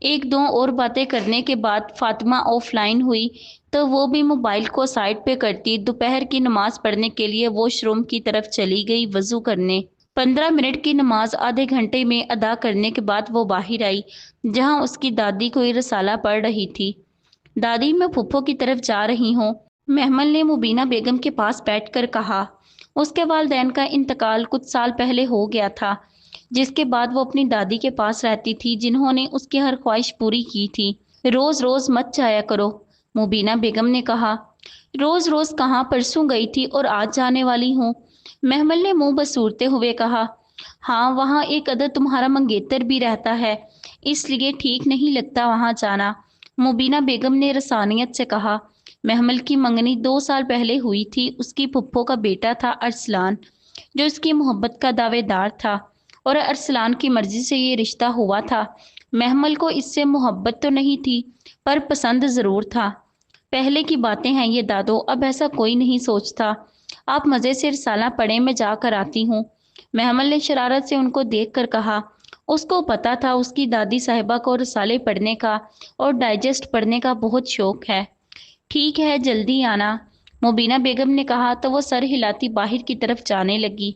ایک دو اور باتیں کرنے کے بعد فاطمہ آف لائن ہوئی تو وہ بھی موبائل کو سائڈ پہ کرتی دوپہر کی نماز پڑھنے کے لیے واش روم کی طرف چلی گئی وضو کرنے۔ 15 منٹ کی نماز آدھے گھنٹے میں ادا کرنے کے بعد وہ باہر آئی جہاں اس کی دادی کوئی رسالہ پڑھ رہی تھی۔ دادی میں پھپھو کی طرف جا رہی ہوں، محمل نے مبینہ بیگم کے پاس بیٹھ کر کہا۔ اس کے والدین کا انتقال کچھ سال پہلے ہو گیا تھا، جس کے بعد وہ اپنی دادی کے پاس رہتی تھی جنہوں نے اس کی ہر خواہش پوری کی تھی۔ روز روز مت جایا کرو، مبینہ بیگم نے کہا۔ روز روز کہاں، پرسوں گئی تھی اور آج جانے والی ہوں، محمل نے منہ بسورتے ہوئے کہا۔ ہاں، وہاں ایک عدد تمہارا منگیتر بھی رہتا ہے، اس لیے ٹھیک نہیں لگتا وہاں جانا، مبینہ بیگم نے رسانیت سے کہا۔ محمل کی منگنی 2 سال پہلے ہوئی تھی، اس کی پھپھو کا بیٹا تھا ارسلان، جو اس کی محبت کا دعوے دار تھا، اور ارسلان کی مرضی سے یہ رشتہ ہوا تھا۔ محمل کو اس سے محبت تو نہیں تھی، پر پسند ضرور تھا۔ پہلے کی باتیں ہیں یہ دادو، اب ایسا کوئی نہیں سوچتا۔ آپ مزے سے رسالہ پڑھیں، میں جا کر آتی ہوں، محمل نے شرارت سے ان کو دیکھ کر کہا۔ اس کو پتا تھا اس کی دادی صاحبہ کو رسالے پڑھنے کا اور ڈائجسٹ پڑھنے کا بہت شوق ہے۔ ٹھیک ہے، جلدی آنا، مبینہ بیگم نے کہا تو وہ سر ہلاتی باہر کی طرف جانے لگی۔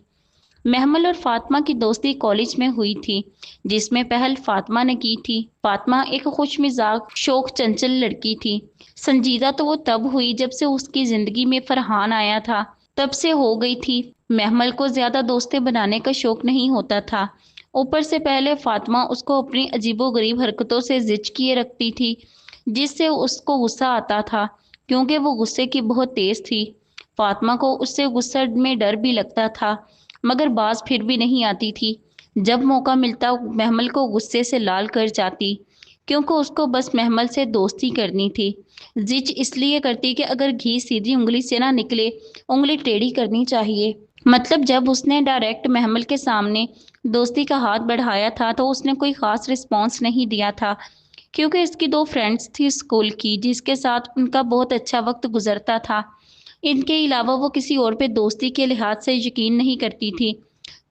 محمل اور فاطمہ کی دوستی کالج میں ہوئی تھی، جس میں پہل فاطمہ نے کی تھی۔ فاطمہ ایک خوش مزاج، شوق چنچل لڑکی تھی۔ سنجیدہ تو وہ تب ہوئی جب سے اس کی زندگی میں فرحان آیا تھا، تب سے ہو گئی تھی۔ محمل کو زیادہ دوستیں بنانے کا شوق نہیں ہوتا تھا، اوپر سے پہلے فاطمہ اس کو اپنی عجیب و غریب حرکتوں سے زچ کیے رکھتی تھی، جس سے اس کو غصہ آتا تھا، کیونکہ وہ غصے کی بہت تیز تھی۔ فاطمہ کو اس سے غصہ میں ڈر بھی لگتا تھا، مگر باز پھر بھی نہیں آتی تھی۔ جب موقع ملتا محمل کو غصے سے لال کر جاتی، کیونکہ اس کو بس محمل سے دوستی کرنی تھی۔ زچ اس لیے کرتی کہ اگر گھی سیدھی انگلی سے نہ نکلے، انگلی ٹیڑھی کرنی چاہیے۔ مطلب جب اس نے ڈائریکٹ محمل کے سامنے دوستی کا ہاتھ بڑھایا تھا تو اس نے کوئی خاص رسپانس نہیں دیا تھا، کیونکہ اس کی 2 فرینڈز تھی اسکول کی جس کے ساتھ ان کا بہت اچھا وقت گزرتا تھا۔ ان کے علاوہ وہ کسی اور پہ دوستی کے لحاظ سے یقین نہیں کرتی تھی۔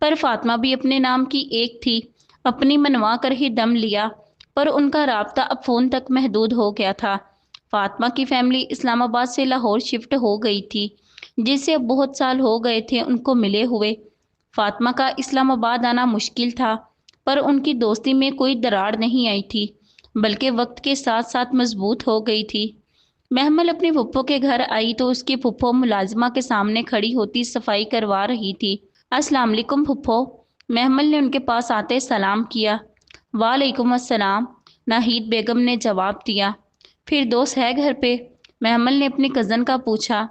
پر فاطمہ بھی اپنے نام کی ایک تھی، اپنی منوا کر ہی دم لیا، پر ان کا رابطہ اب فون تک محدود ہو گیا تھا۔ فاطمہ کی فیملی اسلام آباد سے لاہور شفٹ ہو گئی تھی، جس سے اب بہت سال ہو گئے تھے ان کو ملے ہوئے۔ فاطمہ کا اسلام آباد آنا مشکل تھا، پر ان کی دوستی میں کوئی دراڑ نہیں آئی تھی، بلکہ وقت کے ساتھ ساتھ مضبوط ہو گئی تھی۔ محمل اپنی پھپھو کے گھر آئی تو اس کی پھپھو ملازمہ کے سامنے کھڑی ہوتی صفائی کروا رہی تھی۔ السلام علیکم پھپھو، محمل نے ان کے پاس آتے سلام کیا۔ وعلیکم السلام، ناہید بیگم نے جواب دیا۔ فردوس ہے گھر پہ؟ محمل نے اپنی کزن کا پوچھا۔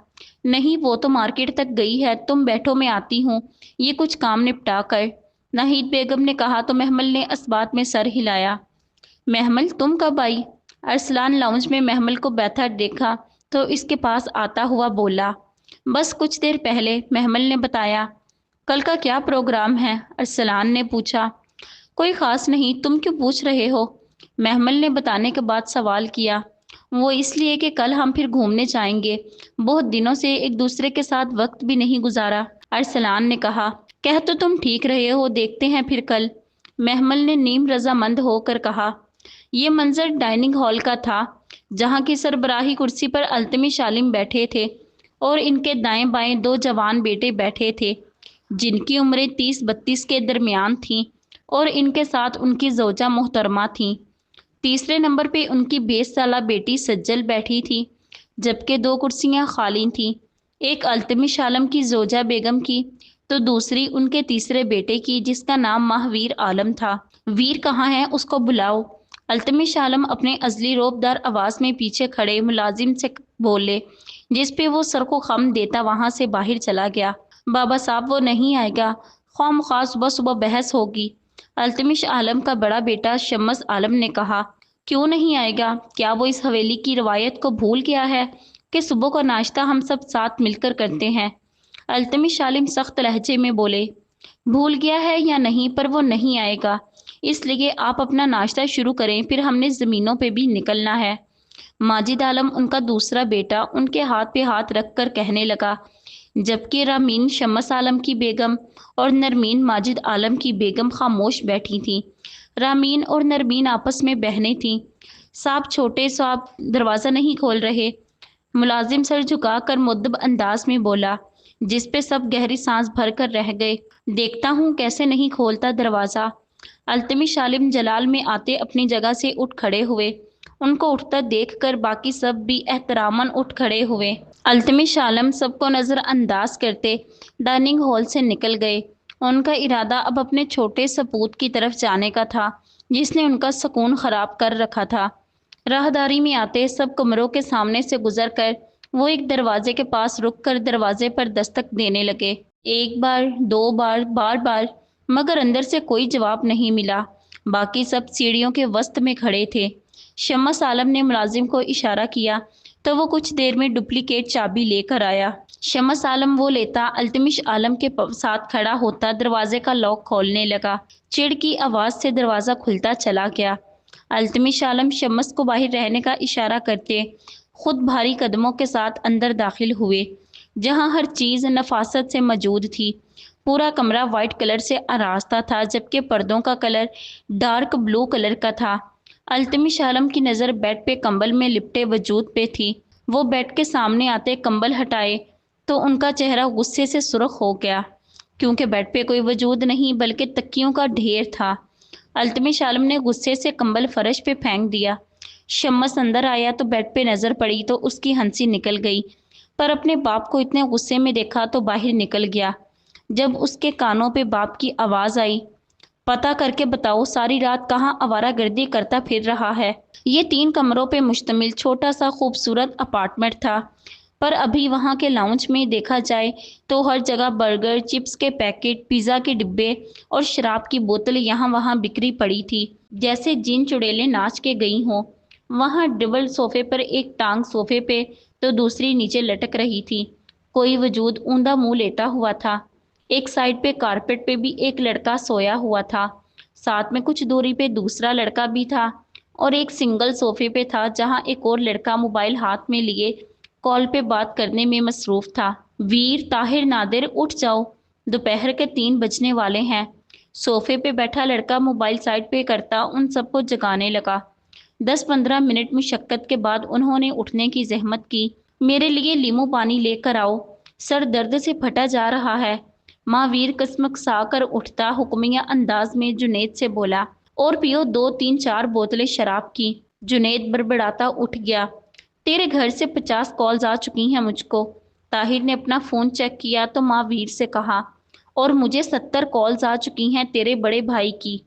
نہیں، وہ تو مارکیٹ تک گئی ہے، تم بیٹھو میں آتی ہوں، یہ کچھ کام نپٹا کر، ناہید بیگم نے کہا تو محمل نے اس بات میں سر ہلایا۔ محمل تم کب آئی؟ ارسلان لاؤنج میں محمل کو بیٹھا دیکھا تو اس کے پاس آتا ہوا بولا۔ بس کچھ دیر پہلے، محمل نے بتایا۔ کل کا کیا پروگرام ہے؟ ارسلان نے پوچھا۔ کوئی خاص نہیں، تم کیوں پوچھ رہے ہو؟ محمل نے بتانے کے بعد سوال کیا۔ وہ اس لیے کہ کل ہم پھر گھومنے جائیں گے، بہت دنوں سے ایک دوسرے کے ساتھ وقت بھی نہیں گزارا، ارسلان نے کہا۔ کہہ تو تم ٹھیک رہے ہو، دیکھتے ہیں پھر کل، محمل نے نیم رضامند ہو کر کہا۔ یہ منظر ڈائننگ ہال کا تھا، جہاں کی سربراہی کرسی پر التمش عالم بیٹھے تھے اور ان کے دائیں بائیں 2 جوان بیٹے بیٹھے تھے جن کی عمریں 30-32 کے درمیان تھیں، اور ان کے ساتھ ان کی زوجہ محترمہ تھیں۔ تیسرے نمبر پہ ان کی 20 سالہ بیٹی سجل بیٹھی تھی، جبکہ 2 کرسیاں خالی تھیں، ایک التمش عالم کی زوجہ بیگم کی تو دوسری ان کے تیسرے بیٹے کی جس کا نام ماہویر عالم تھا۔ ویر کہاں ہے؟ اس کو بلاؤ، التمش عالم اپنے ازلی روب دار آواز میں پیچھے کھڑے ملازم سے بولے، جس پہ وہ سر کو خم دیتا وہاں سے باہر چلا گیا۔ بابا صاحب وہ نہیں آئے گا، خواہ مخواہ صبح صبح بحث ہوگی، التمش عالم کا بڑا بیٹا شمس عالم نے کہا۔ کیوں نہیں آئے گا؟ کیا وہ اس حویلی کی روایت کو بھول گیا ہے کہ صبح کا ناشتہ ہم سب ساتھ مل کر کرتے ہیں؟ التمش عالم سخت لہجے میں بولے۔ بھول گیا ہے یا نہیں، پر وہ نہیں آئے گا، اس لیے آپ اپنا ناشتہ شروع کریں، پھر ہم نے زمینوں پہ بھی نکلنا ہے۔ ماجد عالم ان کا دوسرا بیٹا ان کے ہاتھ پہ ہاتھ رکھ کر کہنے لگا، جبکہ رامین شمس عالم کی بیگم اور نرمین ماجد عالم کی بیگم خاموش بیٹھی تھیں۔ رامین اور نرمین آپس میں بہنیں تھیں۔ صاحب چھوٹے صاحب دروازہ نہیں کھول رہے۔ ملازم سر جھکا کر مؤدب انداز میں بولا، جس پہ سب گہری سانس بھر کر رہ گئے۔ دیکھتا ہوں کیسے نہیں کھولتا دروازہ۔ التمش عالم جلال میں آتے اپنی جگہ سے اٹھ کھڑے ہوئے۔ ان کو اٹھتا دیکھ کر باقی سب بھی احتراماً اٹھ کھڑے ہوئے۔ التمش عالم سب کو نظر انداز کرتے ڈائننگ ہال سے نکل گئے۔ ان کا ارادہ اب اپنے چھوٹے سپوت کی طرف جانے کا تھا، جس نے ان کا سکون خراب کر رکھا تھا۔ راہداری میں آتے سب کمروں کے سامنے سے گزر کر وہ ایک دروازے کے پاس رک کر دروازے پر دستک دینے لگے۔ ایک بار، دو بار، بار بار، مگر اندر سے کوئی جواب نہیں ملا۔ باقی سب سیڑھیوں کے وسط میں کھڑے تھے۔ شمس عالم نے ملازم کو اشارہ کیا تو وہ کچھ دیر میں ڈپلیکیٹ چابی لے کر آیا۔ شمس عالم وہ لیتا، التمش عالم کے ساتھ کھڑا ہوتا، دروازے کا لاک کھولنے لگا۔ چڑ کی آواز سے دروازہ کھلتا چلا گیا۔ التمش عالم شمس کو باہر رہنے کا اشارہ کرتے خود بھاری قدموں کے ساتھ اندر داخل ہوئے، جہاں ہر چیز نفاست سے موجود تھی۔ پورا کمرہ وائٹ کلر سے آراستہ تھا، جبکہ پردوں کا کلر ڈارک بلو کلر کا تھا۔ التمش عالم کی نظر بیڈ پہ کمبل میں لپٹے وجود پہ تھی۔ وہ بیڈ کے سامنے آتے کمبل ہٹائے تو ان کا چہرہ غصے سے سرخ ہو گیا، کیونکہ بیڈ پہ کوئی وجود نہیں بلکہ تکیوں کا ڈھیر تھا۔ التمش عالم نے غصے سے کمبل فرش پہ پھینک دیا۔ شمس اندر آیا تو بیڈ پہ نظر پڑی تو اس کی ہنسی نکل گئی، پر اپنے باپ کو اتنے غصے میں دیکھا تو باہر نکل گیا۔ جب اس کے کانوں پہ باپ کی آواز آئی، پتہ کر کے بتاؤ ساری رات کہاں آوارہ گردی کرتا پھر رہا ہے۔ یہ 3 کمروں پہ مشتمل چھوٹا سا خوبصورت اپارٹمنٹ تھا، پر ابھی وہاں کے لاؤنج میں دیکھا جائے تو ہر جگہ برگر، چپس کے پیکٹ، پیزا کے ڈبے اور شراب کی بوتل یہاں وہاں بکھری پڑی تھی، جیسے جن چڑیلیں ناچ کے گئی ہوں۔ وہاں ڈبل صوفے پر ایک ٹانگ صوفے پہ تو دوسری نیچے لٹک رہی تھی۔ کوئی وجود اوندا منہ لیتا ہوا تھا۔ ایک سائڈ پہ کارپٹ پہ بھی ایک لڑکا سویا ہوا تھا، ساتھ میں کچھ دوری پہ دوسرا لڑکا بھی تھا، اور ایک سنگل صوفے پہ تھا جہاں ایک اور لڑکا موبائل ہاتھ میں لیے کال پہ بات کرنے میں مصروف تھا۔ ویر، طاہر، نادر، اٹھ جاؤ، دوپہر کے 3 بجنے والے ہیں۔ صوفے پہ بیٹھا لڑکا موبائل سائڈ پہ کرتا ان سب کو جگانے لگا۔ 10-15 منٹ مشقت کے بعد انہوں نے اٹھنے کی زحمت کی۔ میرے لیے لیمو پانی لے کر آؤ، سر درد سے پھٹا جا رہا ہے۔ ماویر کسمکسا کر اٹھتا حکمیہ انداز میں جنید سے بولا، اور پیو 2-3-4 بوتلیں شراب کی۔ جنید بڑبڑاتا اٹھ گیا، تیرے گھر سے 50 کالز آ چکی ہیں مجھ کو۔ طاہر نے اپنا فون چیک کیا تو ماویر سے کہا، اور مجھے 70 کالز آ چکی ہیں تیرے بڑے بھائی کی۔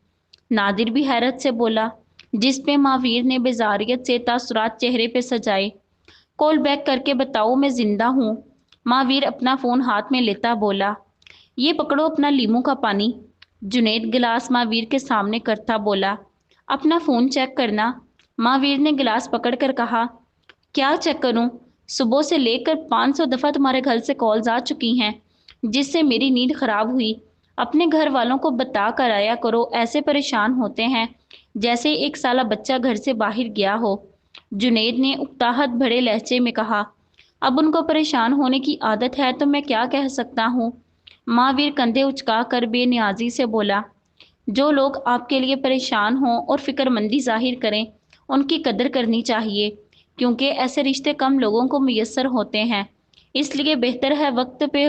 نادر بھی حیرت سے بولا، جس پہ ماویر نے بیزاریت سے تاثرات چہرے پہ سجائے۔ کال بیک کر کے بتاؤ میں زندہ ہوں۔ ماویر اپنا فون ہاتھ میں لیتا بولا، یہ پکڑو اپنا لیمو کا پانی۔ جنید گلاس ماویر کے سامنے کرتا بولا، اپنا فون چیک کرنا۔ ماویر نے گلاس پکڑ کر کہا، کیا چیک کروں؟ صبح سے لے کر 500 دفعہ تمہارے گھر سے کالز آ چکی ہیں، جس سے میری نیند خراب ہوئی۔ اپنے گھر والوں کو بتا کر آیا کرو، ایسے پریشان ہوتے ہیں جیسے ایک سالہ بچہ گھر سے باہر گیا ہو۔ جنید نے اکتاہٹ بھرے لہجے میں کہا، اب ان کو پریشان ہونے کی عادت ہے تو میں کیا کہہ سکتا ہوں؟ ماویر کندھے اچکا کر بے نیازی سے بولا، جو لوگ آپ کے لیے پریشان ہوں اور فکر مندی ظاہر کریں ان کی قدر کرنی چاہیے، کیونکہ ایسے رشتے کم لوگوں کو میسر ہوتے ہیں، اس لیے بہتر ہے وقت پہ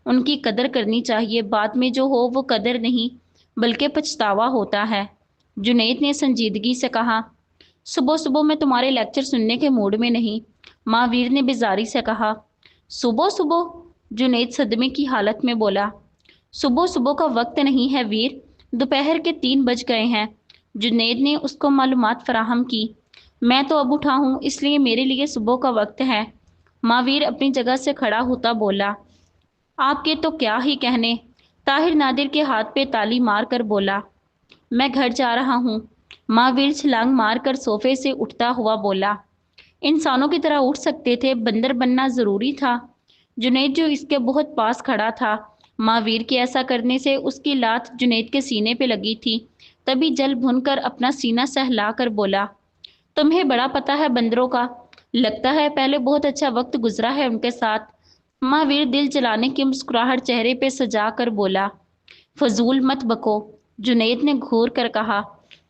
ان کی قدر کرنی چاہیے، بعد میں جو ہو وہ قدر نہیں بلکہ پچھتاوا ہوتا ہے۔ جنید نے سنجیدگی سے کہا، صبح صبح میں تمہارے لیکچر سننے کے موڈ میں نہیں۔ ماویر نے بیزاری سے کہا، صبح صبح؟ جنید صدمے کی حالت میں بولا، صبح صبح کا وقت نہیں ہے ویر، دوپہر کے 3 بج گئے ہیں۔ جنید نے اس کو معلومات فراہم کی، میں تو اب اٹھا ہوں اس لیے میرے لیے صبح کا وقت ہے۔ ماویر اپنی جگہ سے کھڑا ہوتا بولا، آپ کے تو کیا ہی کہنے۔ طاہر نادر کے ہاتھ پہ تالی مار کر بولا، میں گھر جا رہا ہوں۔ ماویر چھلانگ مار کر صوفے سے اٹھتا ہوا بولا، انسانوں کی طرح اٹھ سکتے تھے، بندر بننا ضروری تھا؟ جنید جو اس کے بہت پاس کھڑا تھا، ماویر کے ایسا کرنے سے اس کی لات جنید کے سینے پہ لگی تھی، تبھی جل بھن کر اپنا سینہ سہلا کر بولا، تمہیں بڑا پتہ ہے بندروں کا، لگتا ہے پہلے بہت اچھا وقت گزرا ہے ان کے ساتھ۔ ماویر دل جلانے کی مسکراہٹ چہرے پہ سجا کر بولا، فضول مت بکو۔ جنید نے گھور کر کہا،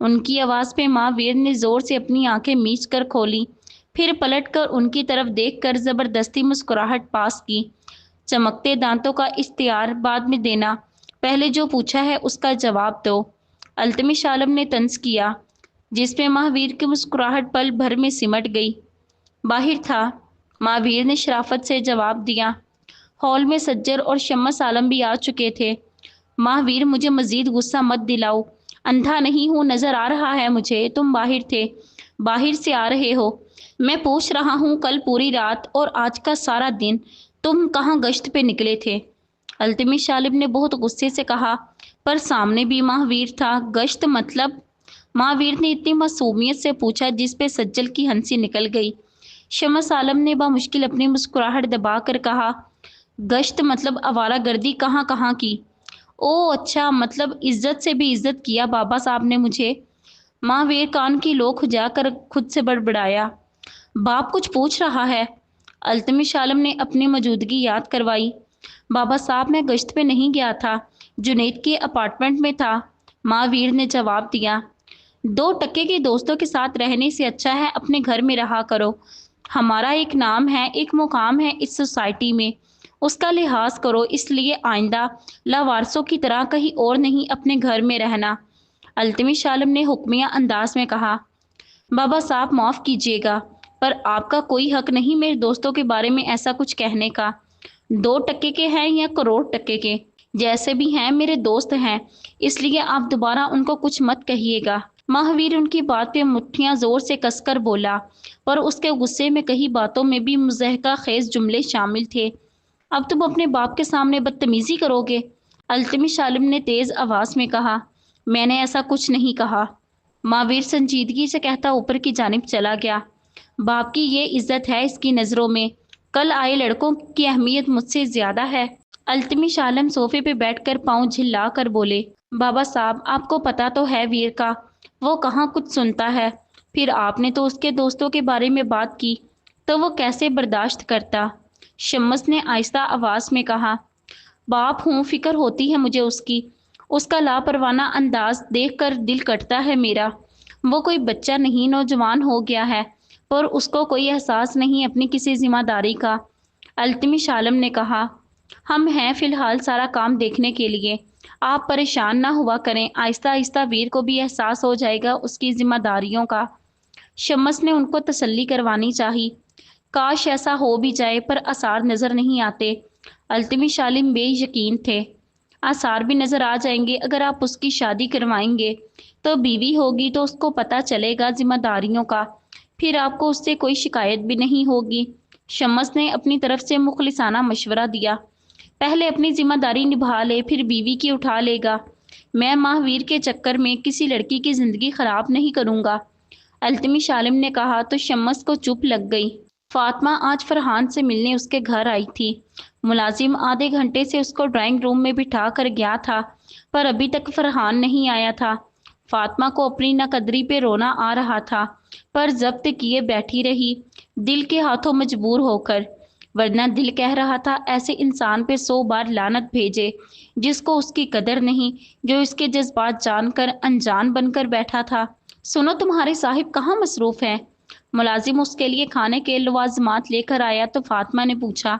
ان کی آواز پہ ماں ویر نے زور سے اپنی آنکھیں میچ کر کھولی، پھر پلٹ کر ان کی طرف دیکھ کر زبردستی مسکراہٹ پاس کی۔ چمکتے دانتوں کا اختیار بعد میں دینا، پہلے جو پوچھا ہے اس کا جواب دو، التمش عالم نے طنز کیا، جس پہ مہاویر کی مسکراہٹ پل بھر میں سمٹ گئی۔ باہر تھا، مہاویر نے شرافت سے جواب دیا۔ ہال میں سجر اور شمس عالم بھی آ چکے تھے۔ مہاویر مجھے مزید غصہ مت دلاؤ، اندھا نہیں ہوں، نظر آ رہا ہے مجھے، تم باہر تھے، باہر سے آ رہے ہو۔ میں پوچھ رہا ہوں کل پوری رات اور آج کا سارا دن تم کہاں گشت پہ نکلے تھے؟ التمش عالم نے بہت غصے سے کہا، پر سامنے بھی مہاویر تھا۔ گشت مطلب؟ مہاویر نے اتنی معصومیت سے پوچھا جس پہ سجل کی ہنسی نکل گئی۔ شمس عالم نے بامشکل اپنی مسکراہٹ دبا کر کہا، گشت مطلب آوارہ گردی کہاں کہاں کی؟ او اچھا، مطلب عزت سے بھی عزت کیا بابا صاحب نے مجھے۔ مہاویر کان کی لو کھجا کر خود سے بڑبڑایا، باپ کچھ پوچھ رہا ہے؟ التمش عالم نے اپنی موجودگی یاد کروائی۔ بابا صاحب میں گشت پہ نہیں گیا تھا، جنید کے اپارٹمنٹ میں تھا، مہاویر نے جواب دیا۔ دو ٹکے کے دوستوں کے ساتھ رہنے سے اچھا ہے اپنے گھر میں رہا کرو، ہمارا ایک نام ہے، ایک مقام ہے اس سوسائٹی میں، اس کا لحاظ کرو، اس لیے آئندہ لاوارثوں کی طرح کہیں اور نہیں اپنے گھر میں رہنا، التمش عالم نے حکمیہ انداز میں کہا۔ بابا صاحب معاف کیجیے گا، پر آپ کا کوئی حق نہیں میرے دوستوں کے بارے میں ایسا کچھ کہنے کا، 2 ٹکے کے ہیں یا کروڑ ٹکے کے، جیسے بھی ہیں میرے دوست ہیں، اس لیے آپ دوبارہ ان کو کچھ مت کہیے گا۔ مہاویر ان کی بات پہ مٹھیاں زور سے کس کر بولا، پر اس کے غصے میں کئی باتوں میں بھی مضحکہ خیز جملے شامل تھے۔ اب تم اپنے باپ کے سامنے بدتمیزی کرو گے؟ التمش عالم نے تیز آواز میں کہا۔ میں نے ایسا کچھ نہیں کہا، مہاویر سنجیدگی سے کہتا اوپر کی جانب چلا گیا۔ باپ کی یہ عزت ہے اس کی نظروں میں، کل آئے لڑکوں کی اہمیت مجھ سے زیادہ ہے۔ التمش عالم صوفے پہ بیٹھ کر پاؤں جھلا کر بولے، بابا صاحب آپ کو پتا تو ہے ویر کا، وہ کہاں کچھ سنتا ہے، پھر آپ نے تو اس کے دوستوں کے بارے میں بات کی تو وہ کیسے برداشت کرتا؟ شمس نے آہستہ آواز میں کہا، باپ ہوں، فکر ہوتی ہے مجھے اس کا لاپروانہ انداز دیکھ کر دل کٹتا ہے میرا، وہ کوئی بچہ نہیں، نوجوان ہو گیا ہے، اور اس کو کوئی احساس نہیں اپنی کسی ذمہ داری کا۔ التمش عالم نے کہا، ہم ہیں فی الحال سارا کام دیکھنے کے لیے، آپ پریشان نہ ہوا کریں، آہستہ آہستہ ویر کو بھی احساس ہو جائے گا اس کی ذمہ داریوں کا۔ شمس نے ان کو تسلی کروانی چاہی، کاش ایسا ہو بھی جائے، پر آثار نظر نہیں آتے۔ التمش عالم بے یقین تھے، آثار بھی نظر آ جائیں گے اگر آپ اس کی شادی کروائیں گے تو بیوی ہوگی تو اس کو پتہ چلے گا ذمہ داریوں کا، پھر آپ کو اس سے کوئی شکایت بھی نہیں ہوگی۔ شمس نے اپنی طرف سے مخلصانہ مشورہ دیا، پہلے اپنی ذمہ داری نبھا لے، پھر بیوی کی اٹھا لے گا، میں مہاویر کے چکر میں کسی لڑکی کی زندگی خراب نہیں کروں گا۔ التمش عالم نے کہا تو شمس کو چپ لگ گئی۔ فاطمہ آج فرحان سے ملنے اس کے گھر آئی تھی، ملازم آدھے گھنٹے سے اس کو ڈرائنگ روم میں بٹھا کر گیا تھا، پر ابھی تک فرحان نہیں آیا تھا۔ فاطمہ کو اپنی ناقدری پہ رونا آ رہا تھا، پر ضبط کیے بیٹھی رہی، دل کے ہاتھوں مجبور ہو کر، ورنہ دل کہہ رہا تھا ایسے انسان پہ 100 بار لعنت بھیجے جس کو اس کی قدر نہیں، جو اس کے جذبات جان کر انجان بن کر بیٹھا تھا۔ سنو تمہارے صاحب کہاں مصروف ہیں؟ ملازم اس کے لیے کھانے کے لوازمات لے کر آیا تو فاطمہ نے پوچھا۔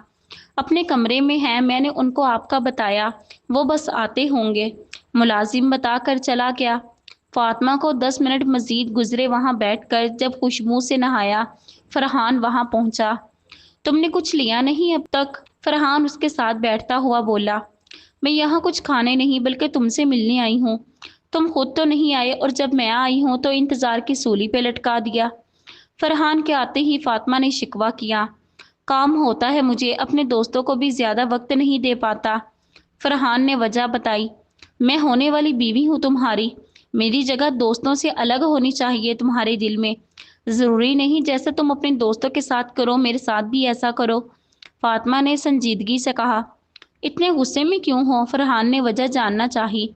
اپنے کمرے میں ہیں، میں نے ان کو آپ کا بتایا، وہ بس آتے ہوں گے، ملازم بتا کر چلا گیا۔ فاطمہ کو 10 منٹ مزید گزرے وہاں بیٹھ کر، جب خوشبو سے نہایا فرحان وہاں پہنچا۔ تم نے کچھ لیا نہیں اب تک؟ فرحان اس کے ساتھ بیٹھتا ہوا بولا، میں یہاں کچھ کھانے نہیں بلکہ تم سے ملنے آئی ہوں، تم خود تو نہیں آئے، اور جب میں آئی ہوں تو انتظار کی سولی پہ لٹکا دیا۔ فرحان کے آتے ہی فاطمہ نے شکوہ کیا، کام ہوتا ہے مجھے، اپنے دوستوں کو بھی زیادہ وقت نہیں دے پاتا۔ فرحان نے وجہ بتائی، میں ہونے والی بیوی ہوں تمہاری، میری جگہ دوستوں سے الگ ہونی چاہیے تمہارے دل میں، ضروری نہیں جیسے تم اپنے دوستوں کے ساتھ کرو میرے ساتھ بھی ایسا کرو۔ فاطمہ نے سنجیدگی سے کہا، اتنے غصے میں کیوں ہو؟ فرحان نے وجہ جاننا چاہی،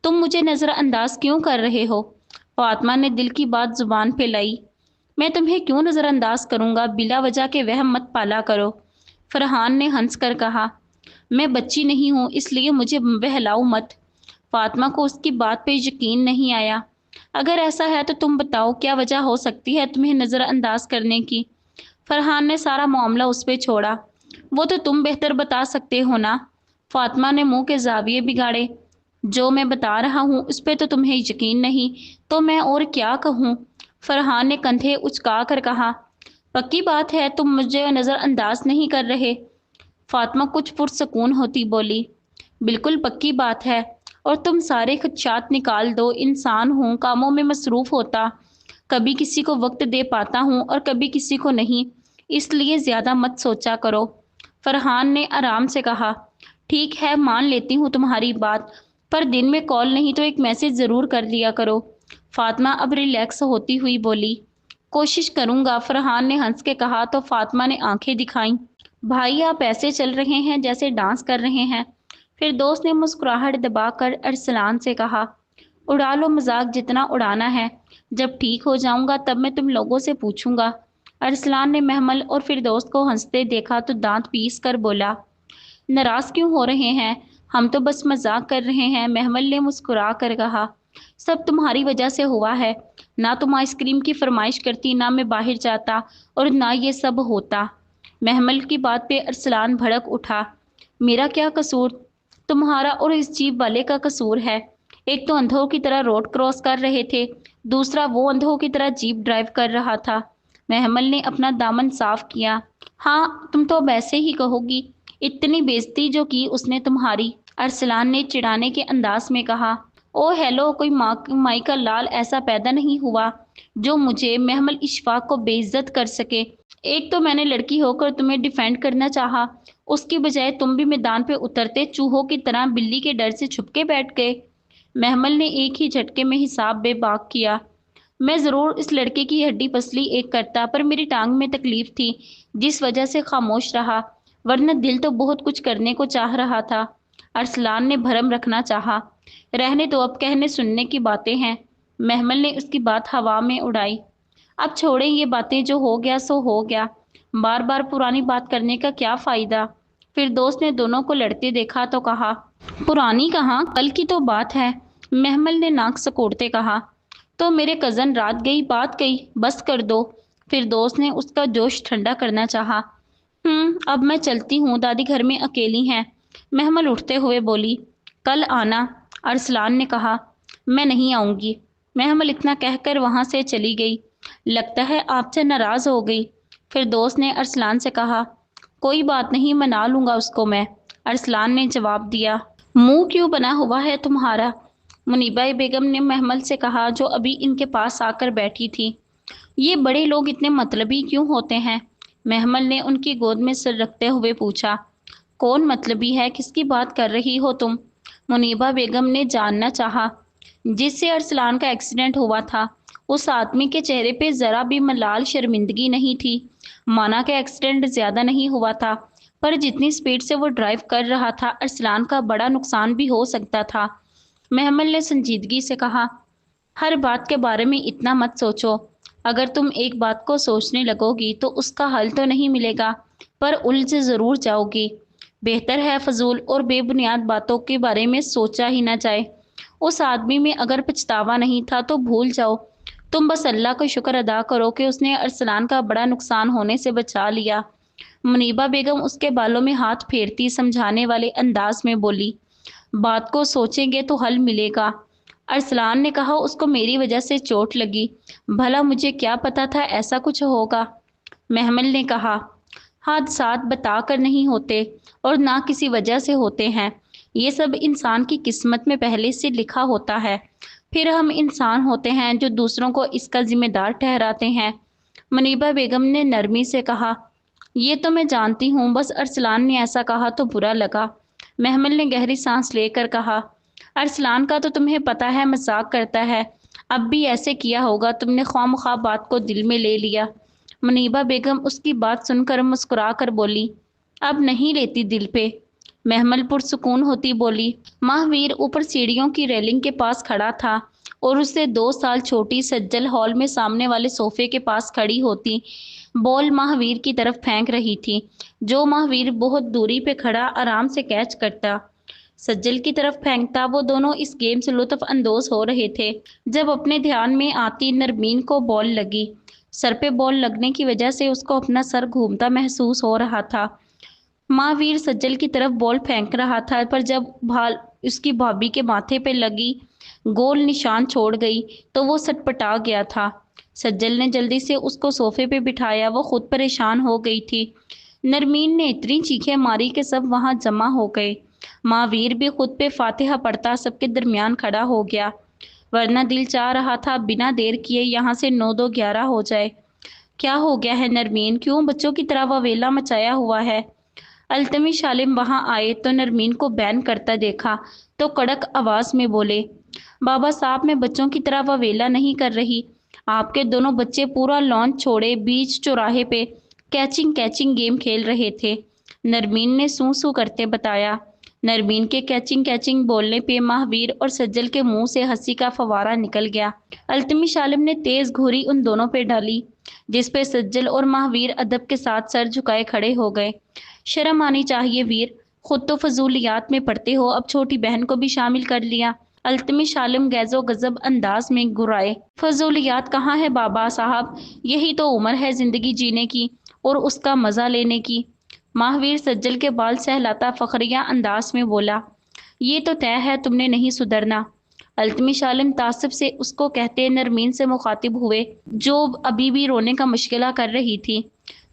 تم مجھے نظر انداز کیوں کر رہے ہو؟ فاطمہ نے دل کی بات زبان پہ لائی، میں تمہیں کیوں نظر انداز کروں گا؟ بلا وجہ کے وہم مت پالا کرو۔ فرحان نے ہنس کر کہا، میں بچی نہیں ہوں، اس لیے مجھے بہلاؤ مت۔ فاطمہ کو اس کی بات پہ یقین نہیں آیا۔ اگر ایسا ہے تو تم بتاؤ کیا وجہ ہو سکتی ہے تمہیں نظر انداز کرنے کی؟ فرحان نے سارا معاملہ اس پہ چھوڑا۔ وہ تو تم بہتر بتا سکتے ہو نا؟ فاطمہ نے منہ کے زاویے بگاڑے۔ جو میں بتا رہا ہوں اس پہ تو تمہیں یقین نہیں، تو میں اور کیا کہوں؟ فرحان نے کندھے اچکا کر کہا۔ پکی بات ہے تم مجھے نظر انداز نہیں کر رہے؟ فاطمہ کچھ پرسکون ہوتی بولی۔ بالکل پکی بات ہے، اور تم سارے خدشات نکال دو، انسان ہوں، کاموں میں مصروف ہوتا، کبھی کسی کو وقت دے پاتا ہوں اور کبھی کسی کو نہیں، اس لیے زیادہ مت سوچا کرو۔ فرحان نے آرام سے کہا۔ ٹھیک ہے مان لیتی ہوں تمہاری بات، پر دن میں کال نہیں تو ایک میسج ضرور کر لیا کرو۔ فاطمہ اب ریلیکس ہوتی ہوئی بولی۔ کوشش کروں گا، فرحان نے ہنس کے کہا تو فاطمہ نے آنکھیں دکھائیں۔ بھائی آپ ایسے چل رہے ہیں جیسے ڈانس کر رہے ہیں۔ پھر دوست نے مسکراہٹ دبا کر ارسلان سے کہا۔ اڑا لو مذاق جتنا اڑانا ہے، جب ٹھیک ہو جاؤں گا تب میں تم لوگوں سے پوچھوں گا۔ ارسلان نے محمل اور پھر دوست کو ہنستے دیکھا تو دانت پیس کر بولا۔ ناراض کیوں ہو رہے ہیں؟ ہم تو بس مذاق کر رہے ہیں، محمل نے مسکرا کر کہا۔ سب تمہاری وجہ سے ہوا ہے، نہ تم آئس کریم کی فرمائش کرتی، نہ میں باہر جاتا، اور نہ یہ سب ہوتا۔ محمل کی بات پہ ارسلان بھڑک اٹھا۔ میرا کیا قصور؟ تمہارا اور اس جیپ والے کا قصور ہے۔ ایک تو اندھوں کی طرح روڈ کراس کر رہے تھے، دوسرا وہ اندھوں کی طرح جیپ ڈرائیو کر رہا تھا۔ محمل نے اپنا دامن صاف کیا۔ ہاں تم تو اب ایسے ہی کہو گی، اتنی بےعزتی جو کی اس نے تمہاری، ارسلان نے چڑھانے کے انداز میں کہا۔ او ہیلو، کوئی مائی کا لال ایسا پیدا نہیں ہوا جو مجھے محمل اشفاق کو بے عزت کر سکے۔ ایک تو میں نے لڑکی ہو کر تمہیں ڈیفینڈ کرنا چاہا، اس کی بجائے تم بھی میدان پہ اترتے چوہوں کی طرح بلی کے ڈر سے چھپ کے بیٹھ گئے۔ محمل نے ایک ہی جھٹکے میں حساب بے باک کیا۔ میں ضرور اس لڑکے کی ہڈی پسلی ایک کرتا، پر میری ٹانگ میں تکلیف تھی جس وجہ سے خاموش رہا، ورنہ دل تو بہت کچھ کرنے کو چاہ رہا تھا۔ ارسلان نے بھرم رکھنا چاہا۔ رہنے دو، اب کہنے سننے کی باتیں ہیں۔ محمل نے اس کی بات ہوا میں اڑائی۔ اب چھوڑیں یہ باتیں، جو ہو گیا سو ہو گیا، بار بار پرانی بات کرنے کا کیا فائدہ؟ پھر دوست نے دونوں کو لڑتے دیکھا تو کہا۔ پرانی کہاں، کل کی تو بات ہے، محمل نے ناک سکوڑتے کہا۔ تو میرے کزن رات گئی بات گئی، بس کر دو۔ پھر دوست نے اس کا جوش ٹھنڈا کرنا چاہا۔ اب میں چلتی ہوں، دادی گھر میں اکیلی ہیں، محمل اٹھتے ہوئے بولی۔ کل آنا، ارسلان نے کہا۔ میں نہیں آؤں گی، محمل اتنا کہہ کر وہاں سے چلی گئی۔ لگتا ہے آپ سے ناراض ہو گئی، پھر دوست نے ارسلان سے کہا۔ کوئی بات نہیں، منا لوں گا اس کو میں، ارسلان نے جواب دیا۔ منہ کیوں بنا ہوا ہے تمہارا؟ منیبہ بیگم نے محمل سے کہا جو ابھی ان کے پاس آ کر بیٹھی تھی۔ یہ بڑے لوگ اتنے مطلبی کیوں ہوتے ہیں؟ محمل نے ان کی گود میں سر رکھتے ہوئے پوچھا۔ کون مطلبی ہے، کس کی بات کر رہی ہو تم؟ منیبہ بیگم نے جاننا چاہا۔ جس سے ارسلان کا ایکسیڈنٹ ہوا تھا، اس آدمی کے چہرے پہ ذرا بھی ملال شرمندگی نہیں تھی۔ مانا کہ ایکسیڈنٹ زیادہ نہیں ہوا تھا، پر جتنی سپیڈ سے وہ ڈرائیو کر رہا تھا، ارسلان کا بڑا نقصان بھی ہو سکتا تھا۔ محمل نے سنجیدگی سے کہا۔ ہر بات کے بارے میں اتنا مت سوچو، اگر تم ایک بات کو سوچنے لگو گی تو اس کا حل تو نہیں ملے گا، پر الجھ ضرور جاؤ گی۔ بہتر ہے فضول اور بے بنیاد باتوں کے بارے میں سوچا ہی نہ جائے۔ اس آدمی میں اگر پچھتاوا نہیں تھا تو بھول جاؤ، تم بس اللہ کا شکر ادا کرو کہ اس نے ارسلان کا بڑا نقصان ہونے سے بچا لیا۔ منیبہ بیگم اس کے بالوں میں ہاتھ پھیرتی سمجھانے والے انداز میں بولی۔ بات کو سوچیں گے تو حل ملے گا۔ ارسلان نے کہا، اس کو میری وجہ سے چوٹ لگی، بھلا مجھے کیا پتا تھا ایسا کچھ ہوگا؟ محمل نے کہا۔ حادثات بتا کر نہیں ہوتے اور نہ کسی وجہ سے ہوتے ہیں، یہ سب انسان کی قسمت میں پہلے سے لکھا ہوتا ہے، پھر ہم انسان ہوتے ہیں جو دوسروں کو اس کا ذمہ دار ٹھہراتے ہیں۔ منیبہ بیگم نے نرمی سے کہا۔ یہ تو میں جانتی ہوں، بس ارسلان نے ایسا کہا تو برا لگا۔ محمل نے گہری سانس لے کر کہا۔ ارسلان کا تو تمہیں پتہ ہے مذاق کرتا ہے، اب بھی ایسے کیا ہوگا، تم نے خواہ مخواہ بات کو دل میں لے لیا۔ منیبہ بیگم اس کی بات سن کر مسکرا کر بولی۔ اب نہیں لیتی دل پہ، محمل پرسکون ہوتی بولی۔ ماہویر اوپر سیڑھیوں کی ریلنگ کے پاس کھڑا تھا اور اس سے 2 سال چھوٹی سجل ہال میں سامنے والے صوفے کے پاس کھڑی ہوتی بال ماہویر کی طرف پھینک رہی تھی، جو ماہویر بہت دوری پہ کھڑا آرام سے کیچ کرتا۔ سجل کی طرف پھینکتا۔ وہ دونوں اس گیم سے لطف اندوز ہو رہے تھے جب اپنے دھیان میں آتی نرمین کو بال لگی۔ سر پہ بال لگنے کی وجہ سے اس کو اپنا سر گھومتا محسوس ہو رہا تھا۔ مہاویر سجل کی طرف بال پھینک رہا تھا پر جب بال اس کی بھابھی کے ماتھے پہ لگی گول نشان چھوڑ گئی تو وہ سٹپٹا گیا تھا۔ سجل نے جلدی سے اس کو صوفے پہ بٹھایا۔ وہ خود پریشان ہو گئی تھی۔ نرمین نے اتنی چیخیں ماری کہ سب وہاں جمع ہو گئے۔ مہاویر بھی خود پہ فاتحہ پڑھتا سب کے درمیان کھڑا ہو گیا، ورنہ دل چاہ رہا تھا بنا دیر کیے یہاں سے 9 2 11 ہو جائے۔ کیا ہو گیا ہے نرمین؟ کیوں بچوں کی طرح واویلا مچایا ہوا ہے؟ التمش عالم وہاں آئے تو نرمین کو بین کرتا دیکھا تو کڑک آواز میں بولے، بابا صاحب میں بچوں کی طرح واویلا نہیں کر رہی۔ آپ کے دونوں بچے پورا لان چھوڑے بیچ چوراہے پہ کیچنگ گیم کھیل رہے تھے۔ نرمین نے سو سو کرتے بتایا۔ نرمین کے کیچنگ بولنے پہ مہاویر اور سجل کے منہ سے ہنسی کا فوارہ نکل گیا۔ التمش عالم نے تیز گھوری ان دونوں پہ ڈالی جس پہ سجل اور مہاویر ادب کے ساتھ سر جھکائے کھڑے ہو گئے۔ شرم آنی چاہیے ویر، خود تو فضولیات میں پڑتے ہو، اب چھوٹی بہن کو بھی شامل کر لیا۔ التمش عالم غیظ و غضب انداز میں گرائے۔ فضولیات کہاں ہے بابا صاحب، یہی تو عمر ہے زندگی جینے کی اور اس کا مزہ لینے کی۔ مہاویر سجل کے بال سہلاتا فخریہ انداز میں بولا، یہ تو طے ہے تم نے نہیں سدھرنا۔ التمش عالم تعصب سے اس کو کہتے نرمین سے مخاطب ہوئے جو ابھی بھی رونے کا مشغلہ کر رہی تھی،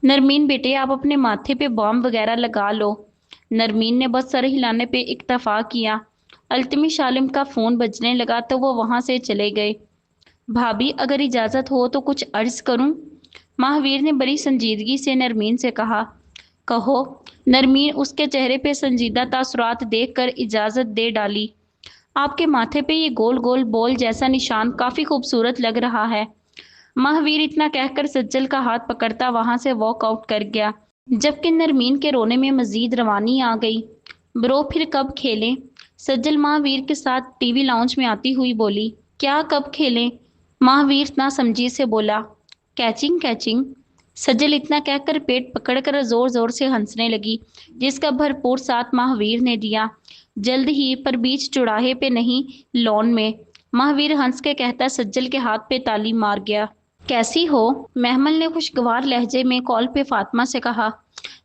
نرمین بیٹے آپ اپنے ماتھے پہ بام وغیرہ لگا لو۔ نرمین نے بس سر ہلانے پہ اکتفا کیا۔ التمش عالم کا فون بجنے لگا تو وہ وہاں سے چلے گئے۔ بھابھی اگر اجازت ہو تو کچھ عرض کروں؟ مہاویر نے بڑی سنجیدگی سے نرمین سے کہا۔ کہو۔ نرمین اس کے چہرے پہ سنجیدہ تاثرات دیکھ کر اجازت دے ڈالی۔ آپ کے ماتھے پہ یہ گول گول بول جیسا نشان کافی خوبصورت لگ رہا ہے۔ مہاویر اتنا کہہ کر سجل کا ہاتھ پکڑتا وہاں سے واک آؤٹ کر گیا، جبکہ نرمین کے رونے میں مزید روانی آ گئی۔ برو پھر کب کھیلیں؟ سجل مہاویر کے ساتھ ٹی وی لاؤنج میں آتی ہوئی بولی۔ کیا کب کھیلیں؟ مہاویر نا سمجھی سے بولا۔ کیچنگ۔ سجل اتنا کہہ کر پیٹ پکڑ کر زور زور سے ہنسنے لگی جس کا بھرپور ساتھ مہاویر نے دیا۔ جلد ہی پر بیچ چوراہے پہ نہیں لان میں، مہاویر ہنس کے کہتا سجل کے ہاتھ پہ تالی مار گیا۔ کیسی ہو؟ محمل نے خوشگوار لہجے میں کال پہ فاطمہ سے کہا۔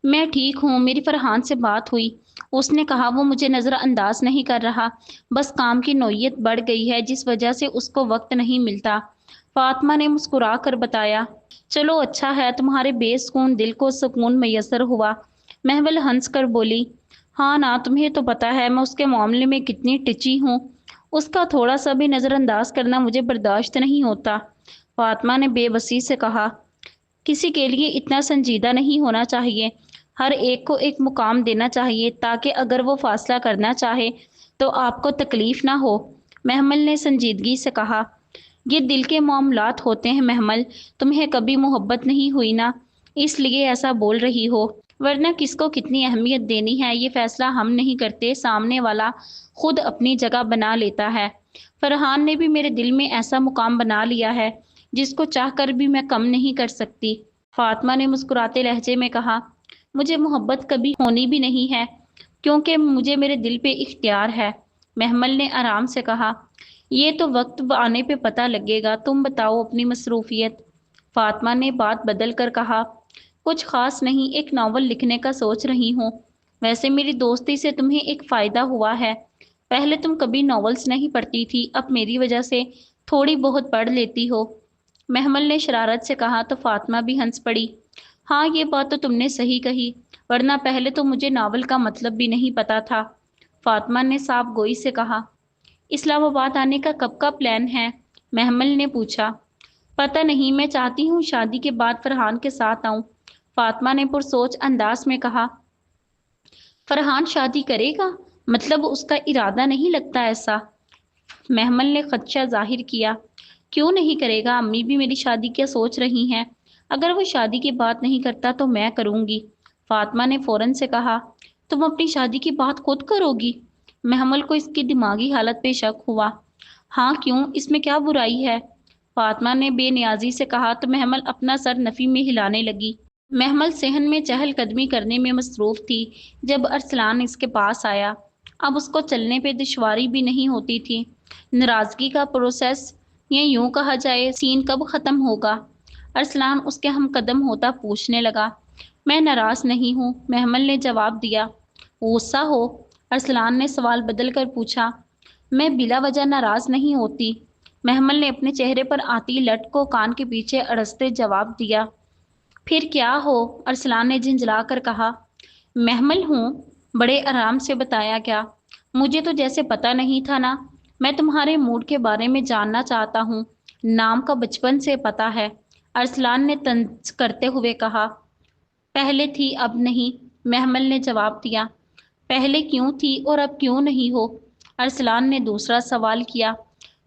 میں ٹھیک ہوں، میری فرحان سے بات ہوئی، اس نے کہا وہ مجھے نظر انداز نہیں کر رہا، بس کام کی نوعیت بڑھ گئی ہے جس وجہ سے اس کو وقت نہیں ملتا۔ فاطمہ نے مسکرا کر بتایا۔ چلو اچھا ہے، تمہارے بے سکون دل کو سکون میسر ہوا۔ محمل ہنس کر بولی۔ ہاں نا، تمہیں تو پتا ہے میں اس کے معاملے میں کتنی ٹچی ہوں، اس کا تھوڑا سا بھی نظر انداز کرنا مجھے برداشت نہیں ہوتا۔ فاطمہ نے بے بسی سے کہا۔ کسی کے لیے اتنا سنجیدہ نہیں ہونا چاہیے، ہر ایک کو ایک مقام دینا چاہیے تاکہ اگر وہ فاصلہ کرنا چاہے تو آپ کو تکلیف نہ ہو۔ محمل نے سنجیدگی سے کہا۔ یہ دل کے معاملات ہوتے ہیں محمل، تمہیں کبھی محبت نہیں ہوئی نا، اس لیے ایسا بول رہی ہو، ورنہ کس کو کتنی اہمیت دینی ہے یہ فیصلہ ہم نہیں کرتے، سامنے والا خود اپنی جگہ بنا لیتا ہے۔ فرحان نے بھی میرے دل میں ایسا مقام بنا لیا ہے جس کو چاہ کر بھی میں کم نہیں کر سکتی۔ فاطمہ نے مسکراتے لہجے میں کہا۔ مجھے محبت کبھی ہونی بھی نہیں ہے کیونکہ مجھے میرے دل پہ اختیار ہے، محمل نے آرام سے کہا۔ یہ تو وقت آنے پہ پتہ لگے گا، تم بتاؤ اپنی مصروفیت۔ فاطمہ نے بات بدل کر کہا۔ کچھ خاص نہیں، ایک ناول لکھنے کا سوچ رہی ہوں۔ ویسے میری دوستی سے تمہیں ایک فائدہ ہوا ہے، پہلے تم کبھی ناولز نہیں پڑھتی تھی، اب میری وجہ سے تھوڑی بہت پڑھ لیتی ہو۔ محمل نے شرارت سے کہا تو فاطمہ بھی ہنس پڑی۔ ہاں یہ بات تو تم نے صحیح کہی، ورنہ پہلے تو مجھے ناول کا مطلب بھی نہیں پتا تھا۔ فاطمہ نے صاف گوئی سے کہا۔ اسلام آباد آنے کا کب کا پلان ہے؟ محمل نے پوچھا۔ پتہ نہیں، میں چاہتی ہوں شادی کے بعد فرحان کے ساتھ آؤں، فاطمہ نے پرسوچ انداز میں کہا۔ فرحان شادی کرے گا؟ مطلب اس کا ارادہ نہیں لگتا ایسا؟ محمل نے خدشہ ظاہر کیا۔ کیوں نہیں کرے گا، امی بھی میری شادی کیا سوچ رہی ہیں، اگر وہ شادی کی بات نہیں کرتا تو میں کروں گی، فاطمہ نے فوراً سے کہا۔ تم اپنی شادی کی بات خود کرو گی؟ محمل کو اس کی دماغی حالت پہ شک ہوا۔ ہاں کیوں، اس میں کیا برائی ہے، فاطمہ نے بے نیازی سے کہا تو محمل اپنا سر نفی میں ہلانے لگی۔ محمل صحن میں چہل قدمی کرنے میں مصروف تھی جب ارسلان اس کے پاس آیا۔ اب اس کو چلنے پہ دشواری بھی نہیں ہوتی تھی۔ ناراضگی کا پروسیس، یا یوں کہا جائے سین، کب ختم ہوگا؟ ارسلان اس کے ہم قدم ہوتا پوچھنے لگا۔ میں ناراض نہیں ہوں، محمل نے جواب دیا۔ غصہ ہو؟ ارسلان نے سوال بدل کر پوچھا۔ میں بلا وجہ ناراض نہیں ہوتی، محمل نے اپنے چہرے پر آتی لٹ کو کان کے پیچھے اڑستے جواب دیا۔ پھر کیا ہو؟ ارسلان نے جھنجھلا کر کہا۔ محمل ہوں، بڑے آرام سے بتایا گیا۔ مجھے تو جیسے پتہ نہیں تھا نا، میں تمہارے موڈ کے بارے میں جاننا چاہتا ہوں۔ نام کا بچپن سے پتہ ہے، ارسلان نے طنز کرتے ہوئے کہا۔ پہلے تھی اب نہیں، محمل نے جواب دیا۔ پہلے کیوں تھی اور اب کیوں نہیں ہو؟ ارسلان نے دوسرا سوال کیا۔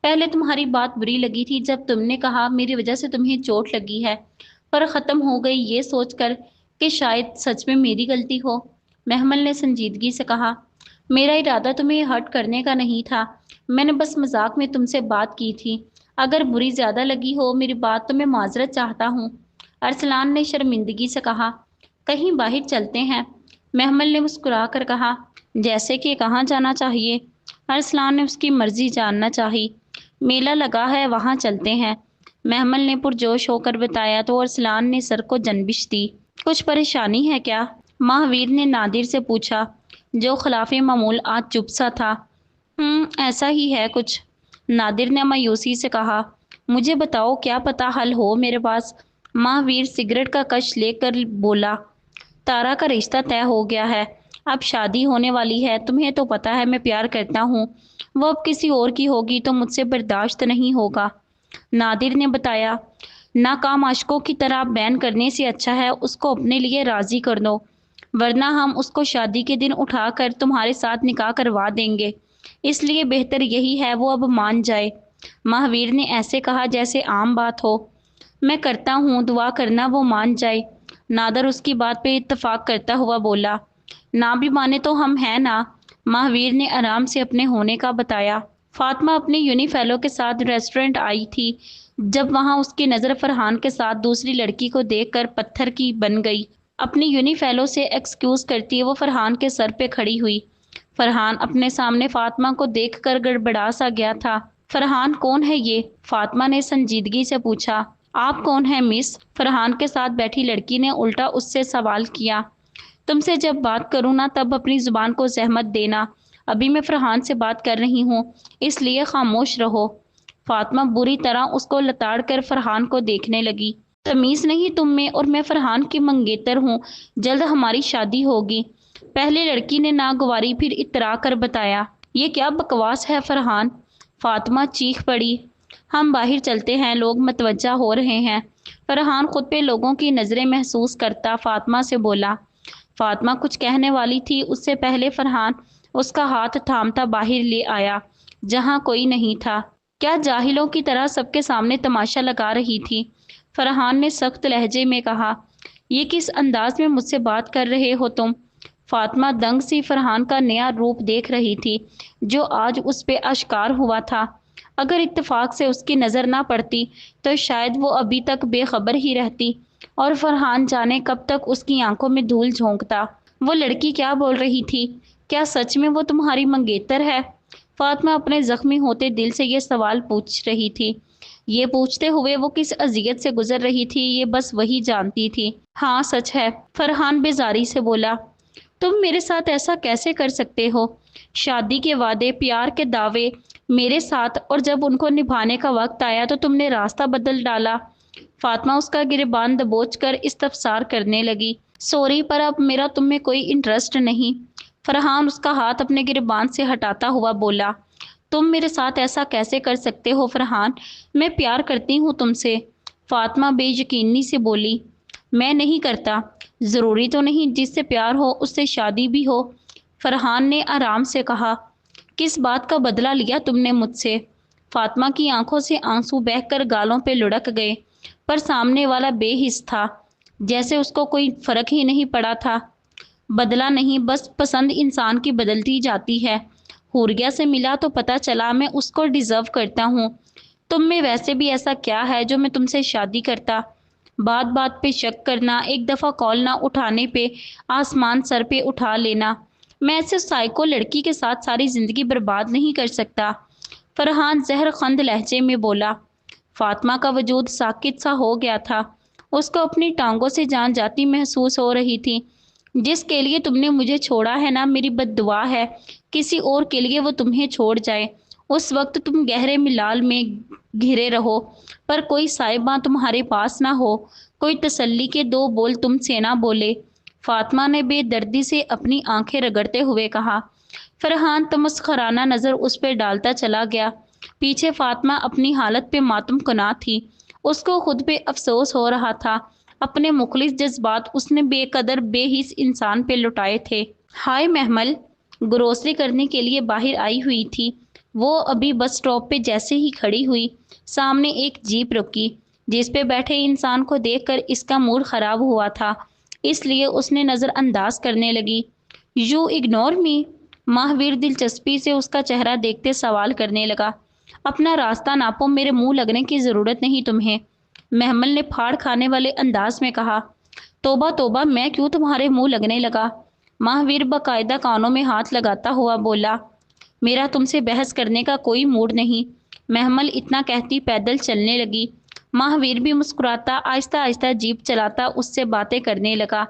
پہلے تمہاری بات بری لگی تھی جب تم نے کہا میری وجہ سے تمہیں چوٹ لگی ہے، پر ختم ہو گئی یہ سوچ کر کہ شاید سچ میں میری غلطی ہو، محمل نے سنجیدگی سے کہا۔ میرا ارادہ تمہیں ہرٹ کرنے کا نہیں تھا، میں نے بس مذاق میں تم سے بات کی تھی۔ اگر بری زیادہ لگی ہو میری بات تو میں معذرت چاہتا ہوں، ارسلان نے شرمندگی سے کہا۔ کہیں باہر چلتے ہیں، محمل نے مسکرا کر کہا۔ جیسے کہ کہاں جانا چاہیے؟ ارسلان نے اس کی مرضی جاننا چاہی۔ میلہ لگا ہے وہاں چلتے ہیں، محمل نے پرجوش ہو کر بتایا تو ارسلان نے سر کو جنبش دی۔ کچھ پریشانی ہے کیا؟ مہاویر نے نادر سے پوچھا، جو خلاف معمول آج چپ سا تھا۔ ایسا ہی ہے کچھ، نادر نے مایوسی سے کہا۔ مجھے بتاؤ کیا پتہ حل ہو میرے پاس، مہاویر سگریٹ کا کش لے کر بولا۔ تارا کا رشتہ طے ہو گیا ہے، اب شادی ہونے والی ہے، تمہیں تو پتہ ہے میں پیار کرتا ہوں، وہ اب کسی اور کی ہوگی تو مجھ سے برداشت نہیں ہوگا، نادر نے بتایا۔ ناکام عاشقوں کی طرح بین کرنے سے اچھا ہے اس کو اپنے لیے راضی کر دو، ورنہ ہم اس کو شادی کے دن اٹھا کر تمہارے ساتھ نکاح کروا دیں گے، اس لیے بہتر یہی ہے وہ اب مان جائے، مہاویر نے ایسے کہا جیسے عام بات ہو۔ میں کرتا ہوں دعا کرنا وہ مان جائے، نادر اس کی بات پہ اتفاق کرتا ہوا بولا۔ نہ بھی مانے تو ہم ہیں نا، مہاویر نے آرام سے اپنے ہونے کا بتایا۔ فاطمہ اپنی یونی فیلو کے ساتھ ریسٹورنٹ آئی تھی جب وہاں اس کی نظر فرحان کے ساتھ دوسری لڑکی کو دیکھ کر پتھر کی بن گئی۔ اپنی یونی فیلو سے ایکسکیوز کرتی وہ فرحان کے سر پہ کھڑی ہوئی۔ فرحان اپنے سامنے فاطمہ کو دیکھ کر گڑبڑا سا گیا تھا۔ فرحان کون ہے یہ؟ فاطمہ نے سنجیدگی سے پوچھا۔ آپ کون ہیں مس؟ فرحان کے ساتھ بیٹھی لڑکی نے الٹا اس سے سوال کیا۔ تم سے جب بات کروں نا تب اپنی زبان کو زحمت دینا، ابھی میں فرحان سے بات کر رہی ہوں اس لیے خاموش رہو۔ فاطمہ بری طرح اس کو لتاڑ کر فرحان کو دیکھنے لگی۔ تمیز نہیں تم میں، اور میں فرحان کی منگیتر ہوں، جلد ہماری شادی ہوگی، پہلے لڑکی نے ناگواری پھر اترا کر بتایا۔ یہ کیا بکواس ہے فرحان؟ فاطمہ چیخ پڑی۔ ہم باہر چلتے ہیں، لوگ متوجہ ہو رہے ہیں، فرحان خود پہ لوگوں کی نظریں محسوس کرتا فاطمہ سے بولا۔ فاطمہ کچھ کہنے والی تھی اس سے پہلے فرحان اس کا ہاتھ تھامتا باہر لے آیا جہاں کوئی نہیں تھا۔ کیا جاہلوں کی طرح سب کے سامنے تماشا لگا رہی تھی؟ فرحان نے سخت لہجے میں کہا۔ یہ کس انداز میں مجھ سے بات کر رہے ہو تم؟ فاطمہ دنگ سی فرحان کا نیا روپ دیکھ رہی تھی جو آج اس پہ اشکار ہوا تھا۔ اگر اتفاق سے اس کی نظر نہ پڑتی تو شاید وہ ابھی تک بے خبر ہی رہتی، اور فرحان جانے کب تک اس کی آنکھوں میں دھول جھونکتا۔ وہ لڑکی کیا بول رہی تھی؟ کیا سچ میں وہ تمہاری منگیتر ہے؟ فاطمہ اپنے زخمی ہوتے دل سے یہ سوال پوچھ رہی تھی۔ یہ پوچھتے ہوئے وہ کس اذیت سے گزر رہی تھی یہ بس وہی جانتی تھی۔ ہاں سچ ہے، فرحان بیزاری سے بولا۔ تم میرے ساتھ ایسا کیسے کر سکتے ہو؟ شادی کے وعدے، پیار کے دعوے میرے ساتھ، اور جب ان کو نبھانے کا وقت آیا تو تم نے راستہ بدل ڈالا۔ فاطمہ اس کا گریبان دبوچ کر استفسار کرنے لگی۔ سوری، پر اب میرا تم میں کوئی انٹرسٹ نہیں، فرحان اس کا ہاتھ اپنے گریبان سے ہٹاتا ہوا بولا۔ تم میرے ساتھ ایسا کیسے کر سکتے ہو فرحان؟ میں پیار کرتی ہوں تم سے، فاطمہ بے یقینی سے بولی۔ میں نہیں کرتا، ضروری تو نہیں جس سے پیار ہو اس سے شادی بھی ہو، فرحان نے آرام سے کہا۔ کس بات کا بدلہ لیا تم نے مجھ سے؟ فاطمہ کی آنکھوں سے آنسو بہہ کر گالوں پہ لڑک گئے، پر سامنے والا بے حس تھا، جیسے اس کو کوئی فرق ہی نہیں پڑا تھا۔ بدلہ نہیں، بس پسند انسان کی بدلتی جاتی ہے، حوریہ سے ملا تو پتہ چلا میں اس کو ڈیزرو کرتا ہوں، تم میں ویسے بھی ایسا کیا ہے جو میں تم سے شادی کرتا؟ بات بات پہ شک کرنا، ایک دفعہ کال نہ اٹھانے پہ آسمان سر پہ اٹھا لینا، میں ایسے سائیکو لڑکی کے ساتھ ساری زندگی برباد نہیں کر سکتا۔ فرحان زہر خند لہجے میں بولا۔ فاطمہ کا وجود ساکت سا ہو گیا تھا۔ اس کو اپنی ٹانگوں سے جان جاتی محسوس ہو رہی تھی۔ جس کے لیے تم نے مجھے چھوڑا ہے نا، میری بد دعا ہے کسی اور کے لیے وہ تمہیں چھوڑ جائے۔ اس وقت تم گہرے ملال میں گھرے رہو، پر کوئی صاحبہ تمہارے پاس نہ ہو، کوئی تسلی کے دو بول تم سے نہ بولے۔ فاطمہ نے بے دردی سے اپنی آنکھیں رگڑتے ہوئے کہا۔ فرحان تمسخرانہ نظر اس پہ ڈالتا چلا گیا۔ پیچھے فاطمہ اپنی حالت پہ ماتم کناں تھی۔ اس کو خود پہ افسوس ہو رہا تھا۔ اپنے مخلص جذبات اس نے بے قدر بے حس انسان پہ لٹائے تھے۔ ہائے محمل گروسری کرنے کے لیے باہر آئی ہوئی تھی۔ وہ ابھی بس اسٹاپ پہ جیسے ہی کھڑی ہوئی، سامنے ایک جیپ رکی جس پہ بیٹھے انسان کو دیکھ کر اس کا موڈ خراب ہوا تھا، اس لیے اس نے نظر انداز کرنے لگی۔ یو اگنور می؟ ماہویر دلچسپی سے اس کا چہرہ دیکھتے سوال کرنے لگا۔ اپنا راستہ ناپو، میرے منہ لگنے کی ضرورت نہیں تمہیں، محمل نے پھاڑ کھانے والے انداز میں کہا۔ توبہ توبہ، میں کیوں تمہارے منہ لگنے لگا؟ ماہویر باقاعدہ کانوں میں ہاتھ لگاتا ہوا بولا۔ میرا تم سے بحث کرنے کا کوئی موڈ نہیں۔ محمل اتنا کہتی پیدل چلنے لگی۔ ماہویر بھی مسکراتا آہستہ آہستہ جیپ چلاتا اس سے باتیں کرنے لگا۔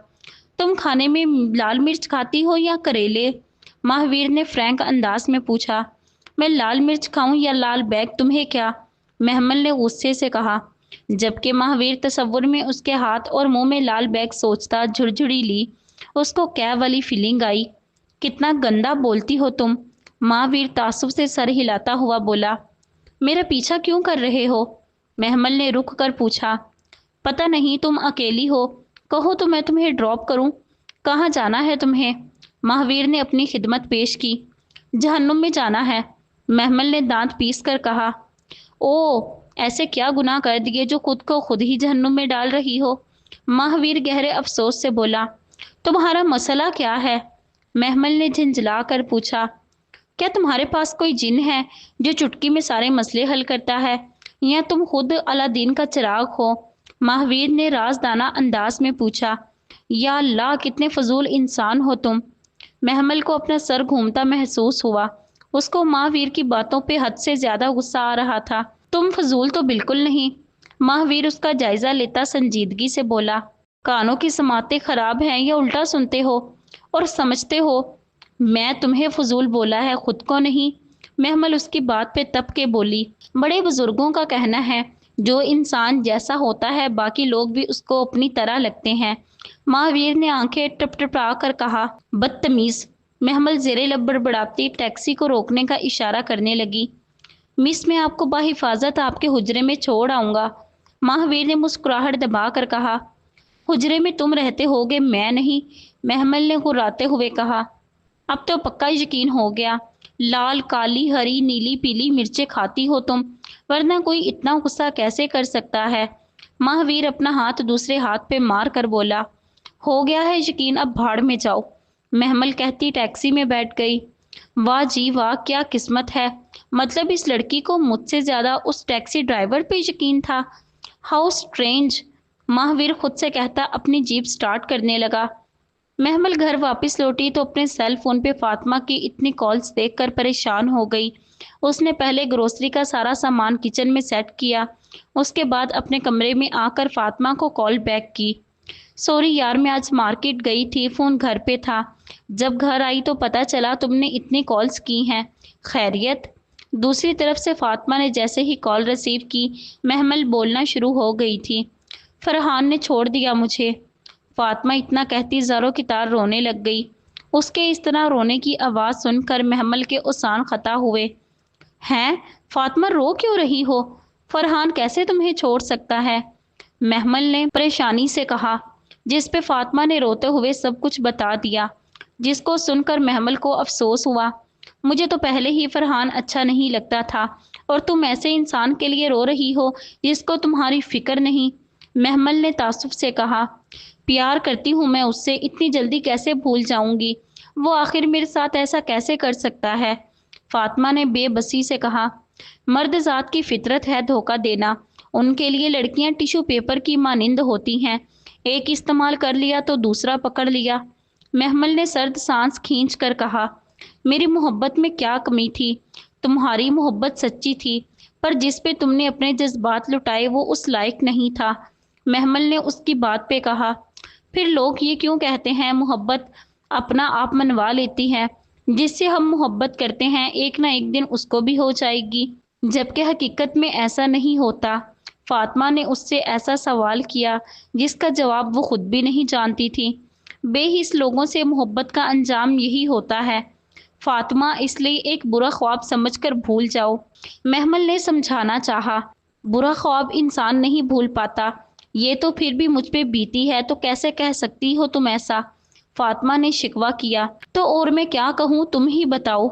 تم کھانے میں لال مرچ کھاتی ہو یا کریلے؟ ماہویر نے فرینک انداز میں پوچھا۔ میں لال مرچ کھاؤں یا لال بیگ تمہیں کیا؟ محمل نے غصے سے کہا، جبکہ ماہویر تصور میں اس کے ہاتھ اور منہ میں لال بیگ سوچتا جھڑجھڑی لی۔ اس کو کیا والی فیلنگ آئی۔ کتنا گندا بولتی ہو تم، ماہویر تعصب سے سر ہلاتا ہوا بولا۔ میرا پیچھا کیوں کر رہے ہو؟ محمل نے رک کر پوچھا۔ پتہ نہیں، تم اکیلی ہو، کہو تو میں تمہیں ڈراپ کروں۔ کہاں جانا ہے تمہیں؟ ماہویر نے اپنی خدمت پیش کی۔ جہنم میں جانا ہے، محمل نے دانت پیس کر کہا۔ او، ایسے کیا گناہ کر دیے جو خود کو خود ہی جہنم میں ڈال رہی ہو؟ ماہویر گہرے افسوس سے بولا۔ تمہارا مسئلہ کیا ہے؟ محمل نے جھنجھلا کر پوچھا۔ کیا تمہارے پاس کوئی جن ہے جو چٹکی میں سارے مسئلے حل کرتا ہے، یا تم خود الادین کا چراغ ہو؟ ماہویر نے رازدانہ انداز میں پوچھا۔ یا اللہ، کتنے فضول انسان ہو تم۔ محمل کو اپنا سر گھومتا محسوس ہوا۔ اس کو ماہویر کی باتوں پہ حد سے زیادہ غصہ آ رہا تھا۔ تم فضول تو بالکل نہیں، ماہویر اس کا جائزہ لیتا سنجیدگی سے بولا۔ کانوں کی سماعتیں خراب ہیں یا الٹا سنتے ہو اور سمجھتے ہو میں تمہیں فضول بولا ہے، خود کو نہیں؟ محمل اس کی بات پہ تپ کے بولی۔ بڑے بزرگوں کا کہنا ہے، جو انسان جیسا ہوتا ہے باقی لوگ بھی اس کو اپنی طرح لگتے ہیں۔ ماہویر نے آنکھیں ٹپ ٹپا کر کہا۔ بدتمیز، محمل زیر لب بڑبڑاتی ٹیکسی کو روکنے کا اشارہ کرنے لگی۔ مس، میں آپ کو بحفاظت آپ کے حجرے میں چھوڑ آؤں گا، ماہویر نے مسکراہٹ دبا کر کہا۔ حجرے میں تم رہتے ہوگے، میں نہیں، محمل نے غراتے ہوئے کہا۔ اب تو پکا یقین ہو گیا، لال کالی ہری نیلی پیلی مرچیں کھاتی ہو تم، ورنہ کوئی اتنا غصہ کیسے کر سکتا ہے؟ ماہویر اپنا ہاتھ دوسرے ہاتھ پہ مار کر بولا۔ ہو گیا ہے یقین، اب بھاڑ میں جاؤ، محمل کہتی ٹیکسی میں بیٹھ گئی۔ واہ جی واہ، کیا قسمت ہے، مطلب اس لڑکی کو مجھ سے زیادہ اس ٹیکسی ڈرائیور پہ یقین تھا۔ ہاؤ اسٹرینج، ماہویر خود سے کہتا اپنی جیپ سٹارٹ کرنے لگا۔ محمل گھر واپس لوٹی تو اپنے سیل فون پہ فاطمہ کی اتنی کالز دیکھ کر پریشان ہو گئی۔ اس نے پہلے گروسری کا سارا سامان کچن میں سیٹ کیا، اس کے بعد اپنے کمرے میں آ کر فاطمہ کو کال بیک کی۔ سوری یار، میں آج مارکیٹ گئی تھی، فون گھر پہ تھا، جب گھر آئی تو پتہ چلا تم نے اتنی کالز کی ہیں۔ خیریت؟ دوسری طرف سے فاطمہ نے جیسے ہی کال ریسیو کی، محمل بولنا شروع ہو گئی تھی۔ فرحان نے چھوڑ دیا مجھے، فاطمہ اتنا کہتی زاروں کی طرح رونے لگ گئی۔ اس کے اس طرح رونے کی آواز سن کر محمل کے اوسان خطا ہوئے۔ ہیں فاطمہ، رو کیوں رہی ہو؟ فرحان کیسے تمہیں چھوڑ سکتا ہے؟ محمل نے پریشانی سے کہا، جس پہ فاطمہ نے روتے ہوئے سب کچھ بتا دیا، جس کو سن کر محمل کو افسوس ہوا۔ مجھے تو پہلے ہی فرحان اچھا نہیں لگتا تھا، اور تم ایسے انسان کے لیے رو رہی ہو جس کو تمہاری فکر نہیں، محمل نے تعصب سے کہا۔ پیار کرتی ہوں میں اس سے، اتنی جلدی کیسے بھول جاؤں گی؟ وہ آخر میرے ساتھ ایسا کیسے کر سکتا ہے؟ فاطمہ نے بے بسی سے کہا۔ مرد ذات کی فطرت ہے دھوکہ دینا، ان کے لیے لڑکیاں ٹیشو پیپر کی مانند ہوتی ہیں، ایک استعمال کر لیا تو دوسرا پکڑ لیا۔ محمل نے سرد سانس کھینچ کر کہا، میری محبت میں کیا کمی تھی؟ تمہاری محبت سچی تھی، پر جس پہ تم نے اپنے جذبات لٹائے وہ اس لائق نہیں تھا۔ محمل نے اس کی بات پہ کہا، پھر لوگ یہ کیوں کہتے ہیں محبت اپنا آپ منوا لیتی ہے؟ جس سے ہم محبت کرتے ہیں ایک نہ ایک دن اس کو بھی ہو جائے گی، جبکہ حقیقت میں ایسا نہیں ہوتا۔ فاطمہ نے اس سے ایسا سوال کیا جس کا جواب وہ خود بھی نہیں جانتی تھی۔ بے حس لوگوں سے محبت کا انجام یہی ہوتا ہے فاطمہ، اس لیے ایک برا خواب سمجھ کر بھول جاؤ۔ محمل نے سمجھانا چاہا، برا خواب انسان نہیں بھول پاتا، یہ تو پھر بھی مجھ پہ بیتی ہے تو کیسے کہہ سکتی ہو تم ایسا؟ فاطمہ نے شکوہ کیا، تو اور میں کیا کہوں، تم ہی بتاؤ۔